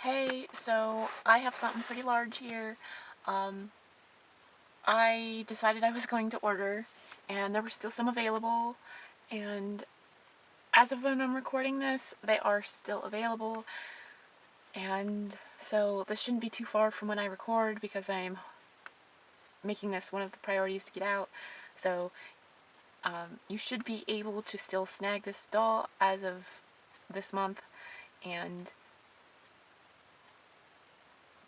Hey, so I have something pretty large here. Um, I decided I was going to order, and there were still some available, and as of when I'm recording this, they are still available, and so this shouldn't be too far from when I record because I'm making this one of the priorities to get out. So you should be able to still snag this doll as of this month, and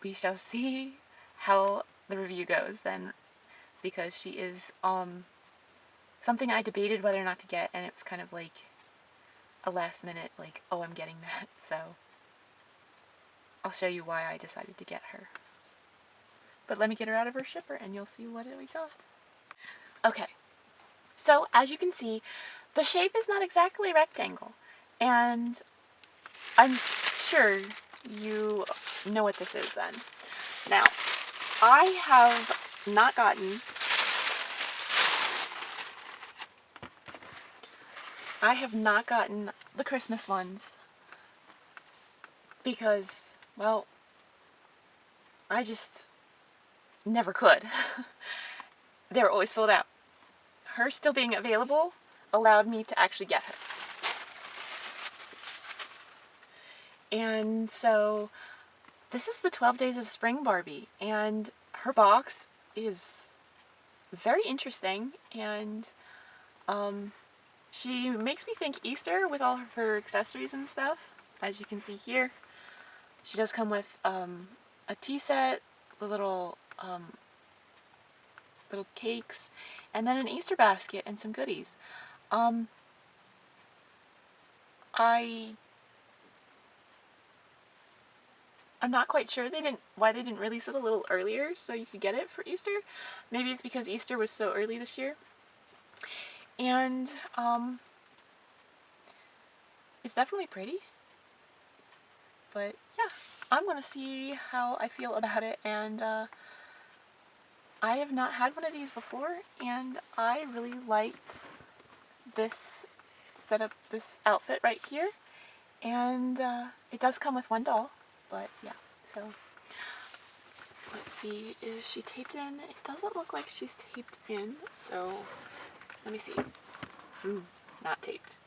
we shall see how the review goes then, because she is something I debated whether or not to get, and it was kind of like a last minute like, oh, I'm getting that. So I'll show you why I decided to get her. But let me get her out of her shipper and you'll see what we got. Okay, so as you can see, the shape is not exactly a rectangle, and I'm sure you know what this is then. Now, I have not gotten the Christmas ones because, well, I just never could. They were always sold out. Her still being available allowed me to actually get her. And so this is the 12 Days of Spring Barbie, and her box is very interesting, and she makes me think Easter with all of her accessories and stuff. As you can see here, she does come with a tea set, the little cakes, and then an Easter basket and some goodies. I'm not quite sure why they didn't release it a little earlier so you could get it for Easter. Maybe it's because Easter was so early this year. And it's definitely pretty. But yeah, I'm gonna see how I feel about it, and I have not had one of these before, and I really liked this setup, this outfit right here. And it does come with one doll, but yeah, so let's see, is she taped in? It doesn't look like she's taped in, so let me see. Ooh, not taped.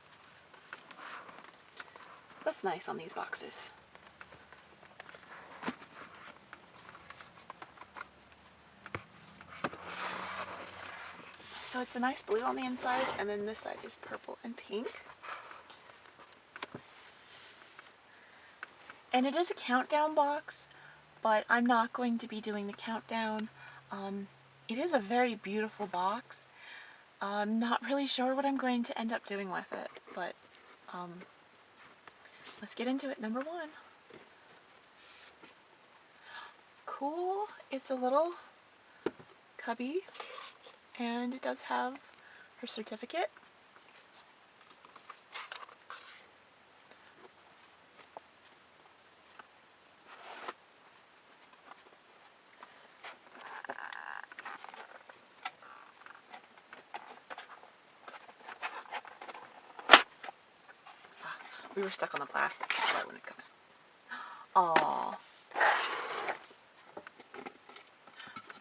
That's nice on these boxes. So it's a nice blue on the inside, and then this side is purple and pink. And it is a countdown box, but I'm not going to be doing the countdown. It is a very beautiful box. I'm not really sure what I'm going to end up doing with it, but let's get into it. Number one. Cool. It's a little cubby, and it does have her certificate. We were stuck on the plastic, so I wouldn't come in. Aww.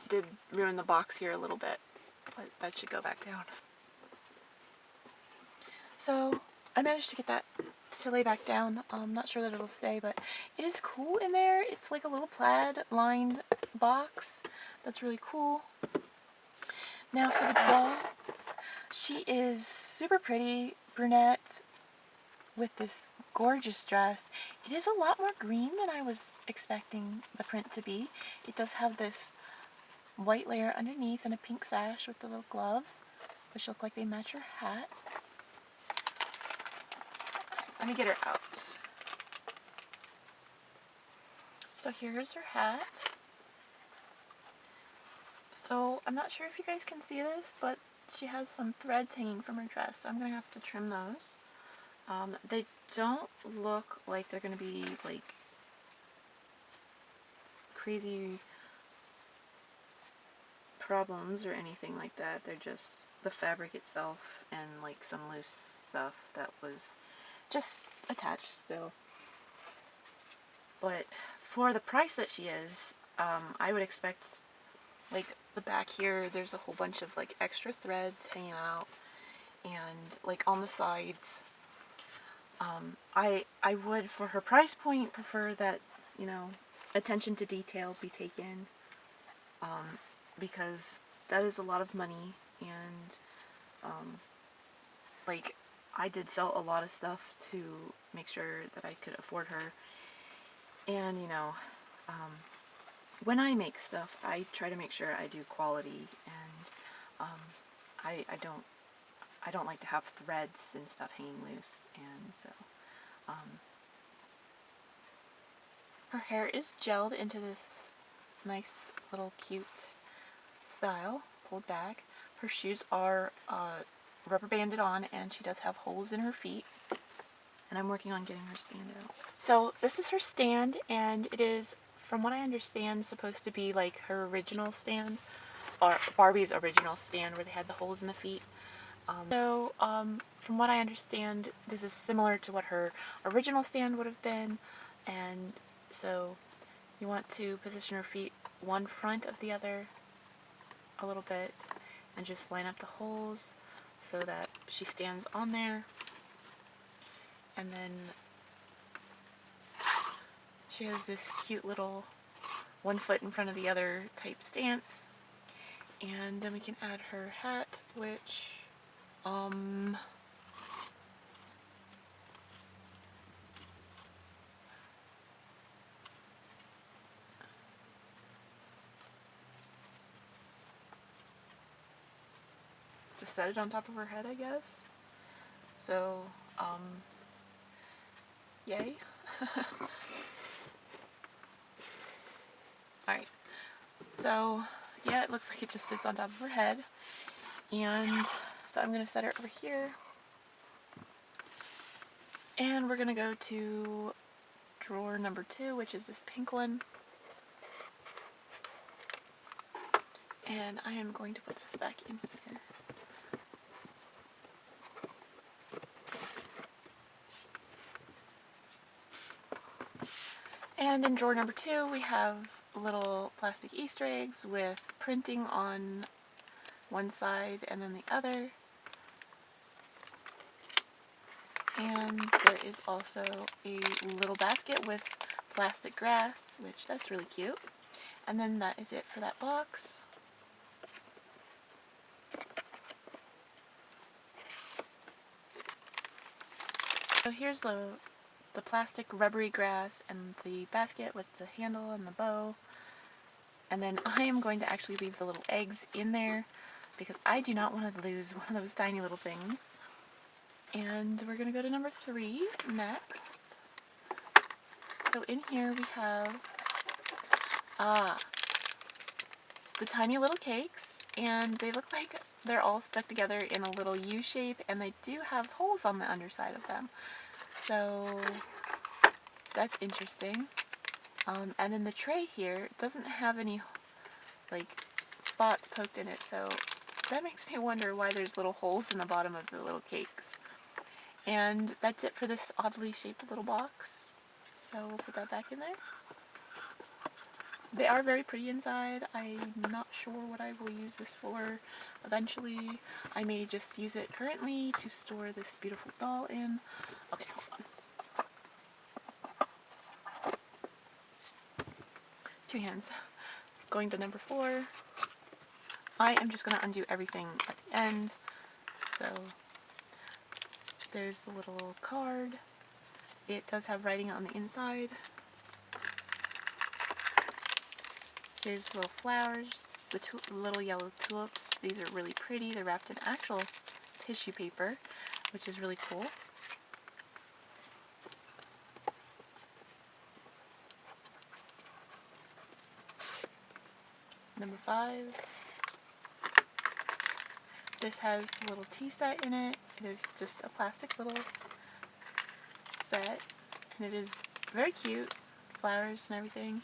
Did ruin the box here a little bit, but that should go back down. So I managed to get that to lay back down. I'm not sure that it'll stay, but it is cool in there. It's like a little plaid lined box. That's really cool. Now for the doll, she is super pretty, brunette, with this gorgeous dress. It is a lot more green than I was expecting the print to be. It does have this white layer underneath and a pink sash with the little gloves, which look like they match her hat. Let me get her out. So here's her hat. So I'm not sure if you guys can see this, but she has some threads hanging from her dress, so I'm going to have to trim those. They don't look like they're going to be like crazy problems or anything like that. They're just the fabric itself and like some loose stuff that was just attached still. But for the price that she is, I would expect, like, the back here, there's a whole bunch of, like, extra threads hanging out, and, like, on the sides, I would, for her price point, prefer that, you know, attention to detail be taken, because that is a lot of money, and, like, I did sell a lot of stuff to make sure that I could afford her, and, you know, when I make stuff, I try to make sure I do quality, and, I don't like to have threads and stuff hanging loose, and so, her hair is gelled into this nice little cute style, pulled back. Her shoes are rubber banded on, and she does have holes in her feet, and I'm working on getting her stand out. So this is her stand, and it is, from what I understand, supposed to be like her original stand, or Barbie's original stand where they had the holes in the feet. From what I understand, this is similar to what her original stand would have been, and so you want to position her feet one front of the other a little bit, and just line up the holes so that she stands on there, and then she has this cute little one foot in front of the other type stance, and then we can add her hat, which just set it on top of her head, I guess. So, yay. Alright, so yeah, it looks like it just sits on top of her head, and so I'm going to set her over here, and we're going to go to drawer number 2, which is this pink one, and I am going to put this back in here. And in drawer number 2, we have little plastic Easter eggs with printing on one side and then the other. And there is also a little basket with plastic grass, which that's really cute. And then that is it for that box. So here's the plastic rubbery grass and the basket with the handle and the bow. And then I am going to actually leave the little eggs in there because I do not want to lose one of those tiny little things. And we're going to go to number 3 next. So in here we have the tiny little cakes, and they look like they're all stuck together in a little U shape, and they do have holes on the underside of them. So that's interesting. And then the tray here doesn't have any like spots poked in it, so that makes me wonder why there's little holes in the bottom of the little cakes. And that's it for this oddly shaped little box. So we'll put that back in there. They are very pretty inside. I'm not sure what I will use this for eventually. I may just use it currently to store this beautiful doll in. Okay, hold on. 2 hands. Going to number 4. I am just going to undo everything at the end. So there's the little card. It does have writing on the inside. Here's the little flowers, the little yellow tulips. These are really pretty. They're wrapped in actual tissue paper, which is really cool. Number 5. This has a little tea set in it. It is just a plastic little set, and it is very cute. Flowers and everything.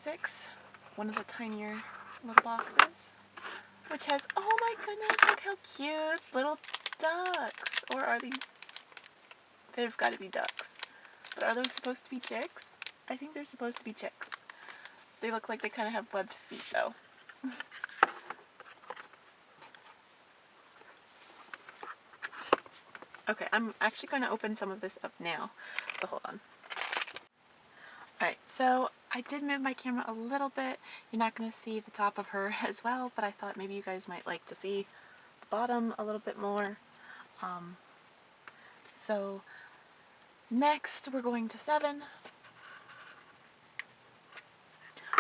6. One of the tinier little boxes, which has, oh my goodness, look how cute, little ducks? Or are these... They've got to be ducks. But are those supposed to be chicks? I think they're supposed to be chicks. They look like they kind of have webbed feet, though. Okay, I'm actually going to open some of this up now, so hold on. Alright, so I did move my camera a little bit. You're not going to see the top of her as well, but I thought maybe you guys might like to see the bottom a little bit more. So next we're going to 7.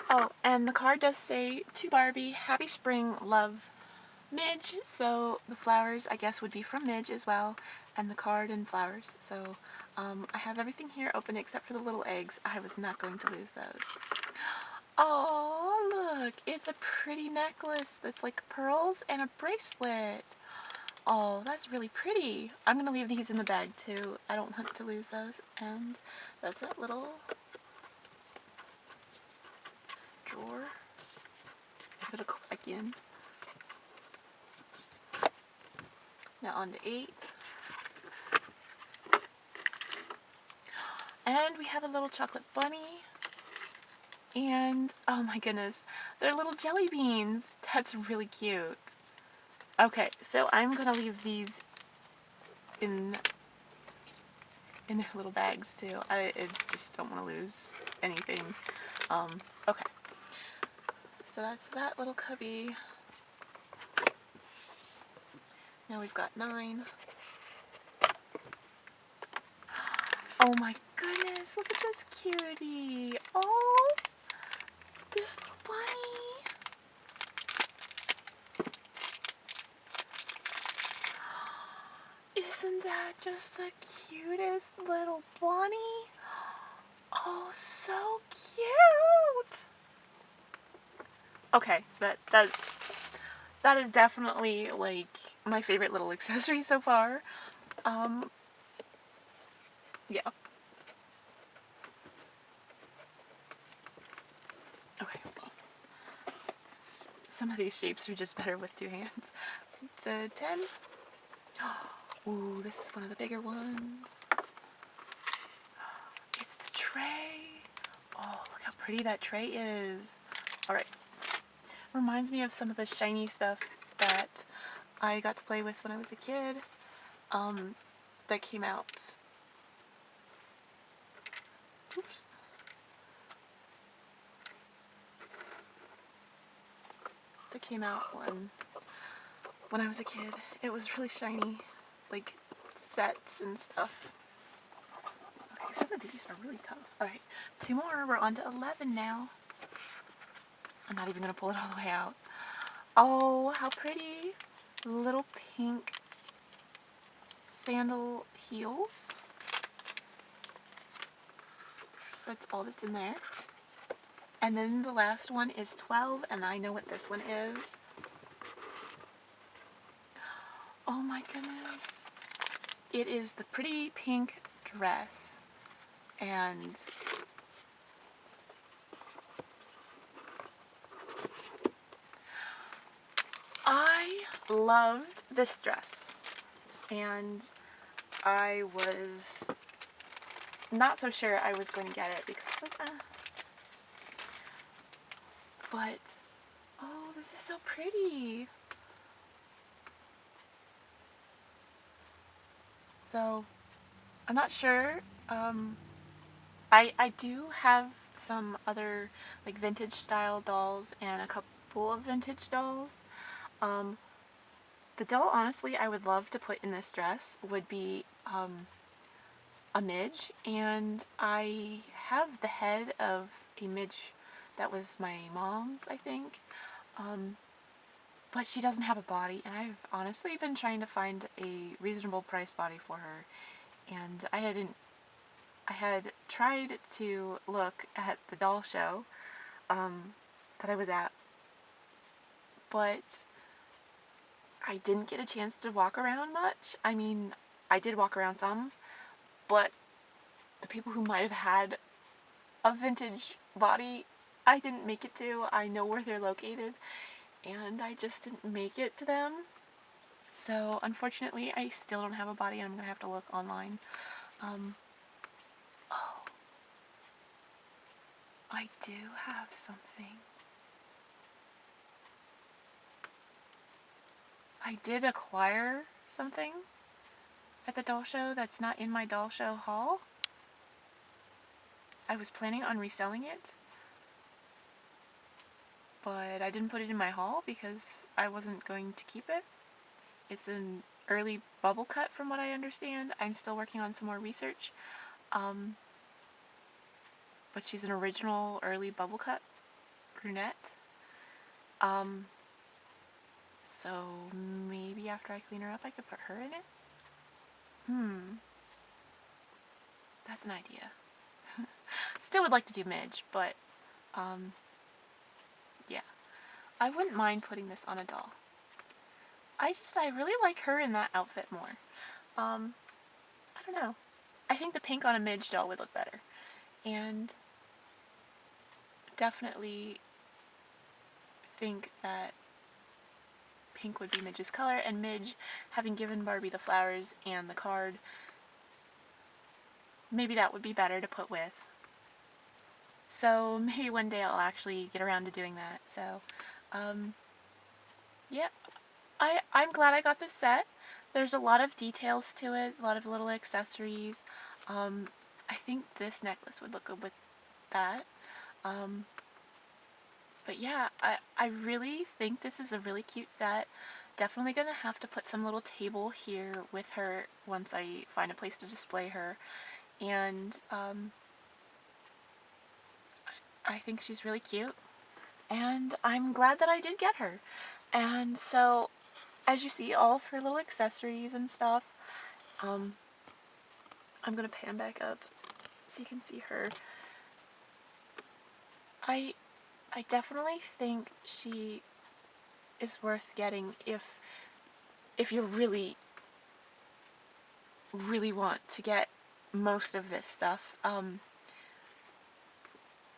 Oh, and the card does say, to Barbie, happy spring, love, Midge. So the flowers, I guess, would be from Midge as well, and the card and flowers. So I have everything here open except for the little eggs. I was not going to lose those. Oh, look, it's a pretty necklace that's like pearls and a bracelet. Oh, that's really pretty. I'm going to leave these in the bag too. I don't want to lose those. And that's that little drawer. If it'll go back in. Now on to 8. And we have a little chocolate bunny. And, oh my goodness, they're little jelly beans. That's really cute. Okay, so I'm going to leave these in their little bags too. I just don't want to lose anything. Okay. So that's that little cubby. Now we've got 9. Oh my goodness, look at this cutie. Oh, this little bunny. Isn't that just the cutest little bunny? Oh, so cute. Okay, that is definitely like my favorite little accessory so far. Yeah. Okay, well, some of these shapes are just better with 2 hands. So 10. Ooh, this is one of the bigger ones. It's the tray. Oh, look how pretty that tray is. Alright. Reminds me of some of the shiny stuff that I got to play with when I was a kid. That came out. Oops. That came out when I was a kid. It was really shiny, like sets and stuff. Okay, some of these are really tough. Alright, 2 more. We're on to 11 now. I'm not even going to pull it all the way out. Oh, how pretty. Little pink sandal heels. That's all that's in there. And then the last one is 12, and I know what this one is. Oh my goodness. It is the pretty pink dress. And I loved this dress. And I was not so sure I was going to get it because I was like, But, oh, this is so pretty. So, I'm not sure. I do have some other like vintage style dolls and a couple of vintage dolls. The doll, honestly, I would love to put in this dress would be a midge, and I have the head of a midge that was my mom's, I think, but she doesn't have a body, and I've honestly been trying to find a reasonable price body for her, and I had tried to look at the doll show that I was at, but I didn't get a chance to walk around much. I mean, I did walk around some, but the people who might have had a vintage body, I didn't make it to. I know where they're located, and I just didn't make it to them. So unfortunately, I still don't have a body, and I'm gonna have to look online. Oh, I do have something. I did acquire something at the doll show that's not in my doll show haul. I was planning on reselling it, but I didn't put it in my haul because I wasn't going to keep it. It's an early bubble cut from what I understand. I'm still working on some more research. But she's an original early bubble cut brunette. So maybe after I clean her up I could put her in it? That's an idea. Still would like to do Midge, but yeah. I wouldn't mind putting this on a doll. I really like her in that outfit more. I don't know. I think the pink on a Midge doll would look better. And definitely think that pink would be Midge's color, and Midge, having given Barbie the flowers and the card, maybe that would be better to put with. So maybe one day I'll actually get around to doing that. So, yeah, I'm glad I got this set. There's a lot of details to it, a lot of little accessories. I think this necklace would look good with that. But yeah, I really think this is a really cute set. Definitely gonna have to put some little table here with her once I find a place to display her. And I think she's really cute. And I'm glad that I did get her. And so, as you see, all of her little accessories and stuff, I'm gonna pan back up so you can see her. I definitely think she is worth getting if you really want to get most of this stuff.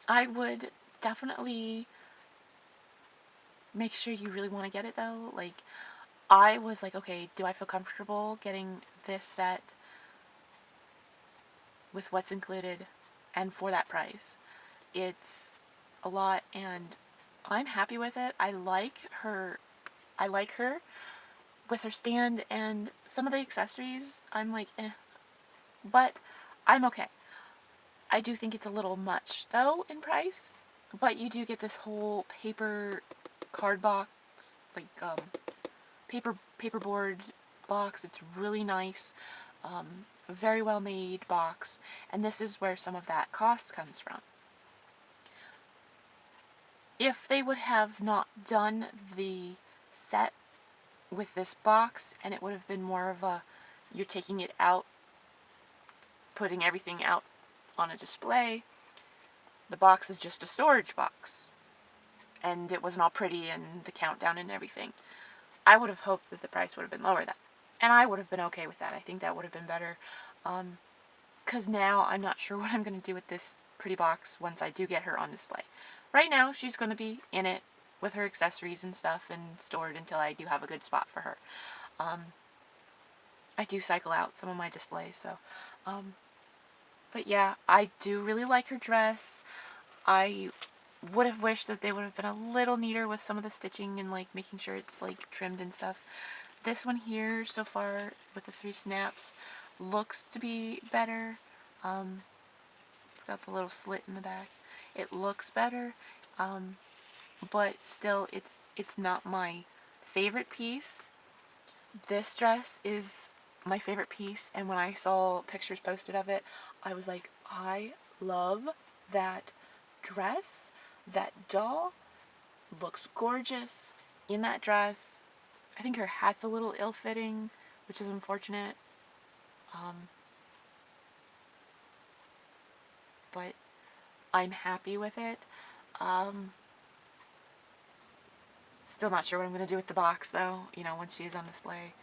I would definitely make sure you really want to get it though. Like, I was like, okay, do I feel comfortable getting this set with what's included and for that price? It's a lot, and I'm happy with it. I like her with her stand, and some of the accessories I'm like, eh, but I'm okay. I do think it's a little much though in price, but you do get this whole paper card box, like paperboard box. It's really nice, very well made box, and this is where some of that cost comes from. If they would have not done the set with this box, and it would have been more of a, you're taking it out, putting everything out on a display, the box is just a storage box, and it wasn't all pretty and the countdown and everything, I would have hoped that the price would have been lower then. And I would have been okay with that. I think that would have been better. Because now I'm not sure what I'm going to do with this pretty box once I do get her on display. Right now, she's going to be in it with her accessories and stuff and stored until I do have a good spot for her. I do cycle out some of my displays, so. But yeah, I do really like her dress. I would have wished that they would have been a little neater with some of the stitching and like making sure it's like trimmed and stuff. This one here so far with the 3 snaps looks to be better. It's got the little slit in the back. It looks better, but still it's not my favorite piece. This dress is my favorite piece, and when I saw pictures posted of it, I was like, I love that dress. That doll looks gorgeous in that dress. I think her hat's a little ill-fitting, which is unfortunate. But I'm happy with it. Still not sure what I'm going to do with the box, though, you know, once she is on display.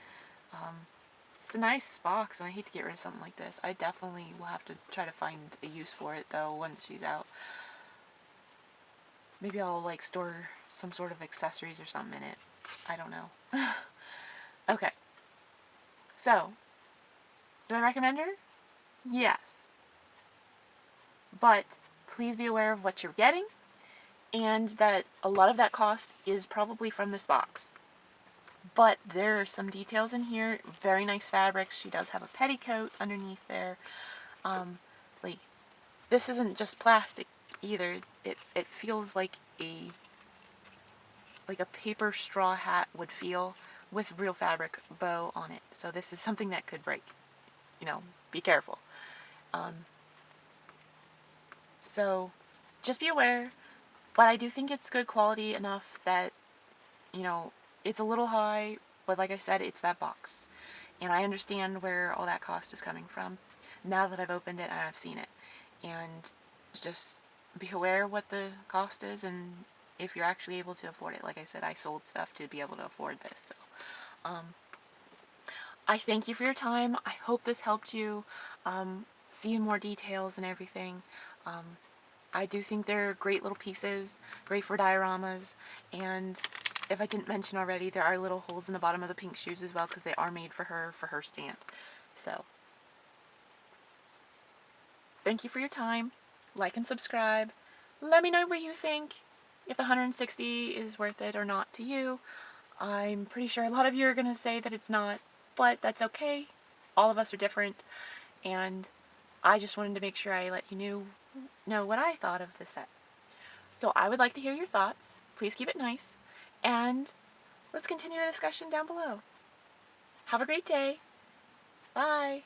It's a nice box, and I hate to get rid of something like this. I definitely will have to try to find a use for it, though, once she's out. Maybe I'll, like, store some sort of accessories or something in it. I don't know. Okay, So, do I recommend her? Yes. But please be aware of what you're getting, and that a lot of that cost is probably from this box. But there are some details in here, very nice fabrics. She does have a petticoat underneath there. Like, this isn't just plastic either. It feels like a paper straw hat would feel with real fabric bow on it. So this is something that could break. Be careful. So just be aware. But I do think it's good quality enough that, it's a little high, but like I said, it's that box. And I understand where all that cost is coming from now that I've opened it and I've seen it. And just be aware what the cost is and if you're actually able to afford it. Like I said, I sold stuff to be able to afford this. So I thank you for your time. I hope this helped you see more details and everything. I do think they're great little pieces, great for dioramas, and if I didn't mention already, there are little holes in the bottom of the pink shoes as well because they are made for her stand. So, thank you for your time. Like and subscribe. Let me know what you think, if the 160 is worth it or not to you. I'm pretty sure a lot of you are going to say that it's not, but that's okay. All of us are different, and I just wanted to make sure I let you know what I thought of this set. So I would like to hear your thoughts. Please keep it nice, and let's continue the discussion down below. Have a great day. Bye.